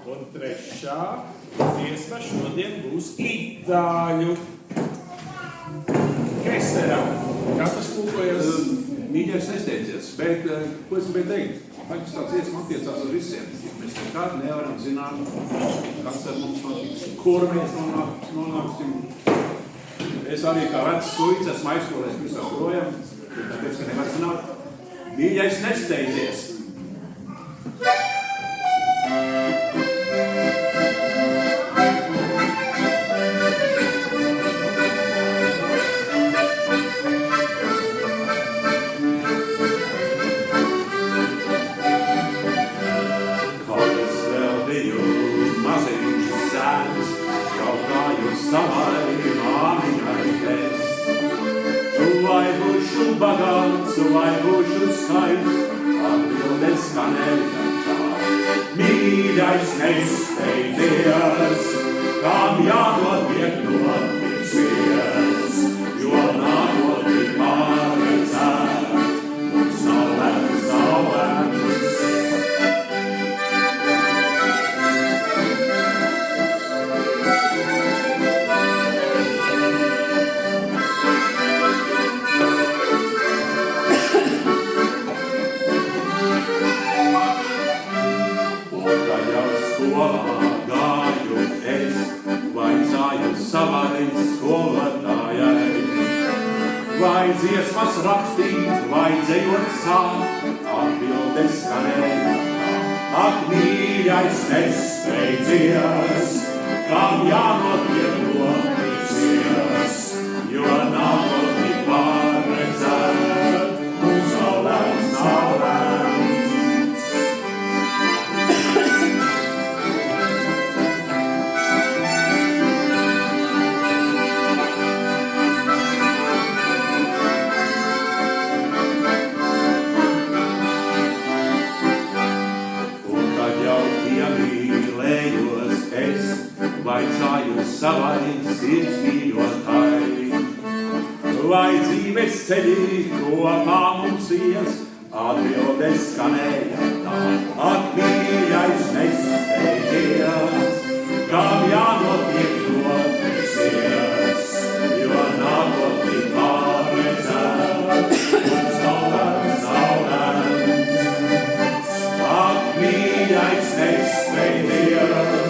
Un trešā dziesma šodien būs itāļu. Kesera. Kā tas tulkojas? Mīļais nesteidzies, bet ko es gribēju teikt? Faktiski tā dziesma attiecās uz visiem. Mēs nekad nevaram zināt, kas ar mums notiks, kur mēs nonāksim. Es arī kā vecs suicis esmu aizskolēs visā projām, tāpēc, ka nevar zināt. Mīļais nesteidzies! Bagāts, vai būšu skaists, atbildes skanēja tā. Mīļais nesteidzies, kam jānotiek notiksies, jo nākotnē paredzēt, mums nav lemts, nav lemts. Gāju es, vaicāju savai skolotājai, vai dziesmas rakstīt, vai dzejot sākt, atbildes skanēja tā. Ak, mīļais, nesteidzies, kam jānotiek notiksies, jo nākotnē paredzēt, mums nav lemts, nav lemts. Vaicāju savai sirds mīļotai, vai dzīves ceļī kopā mums ies, atbildes skanēja tā. Ak, mīļais, nesteidzies, kam jānotiek notiksies, jo nākotnē paredzēt, mums nav lemts, nav lemts. Ak, mīļais, nesteidzies,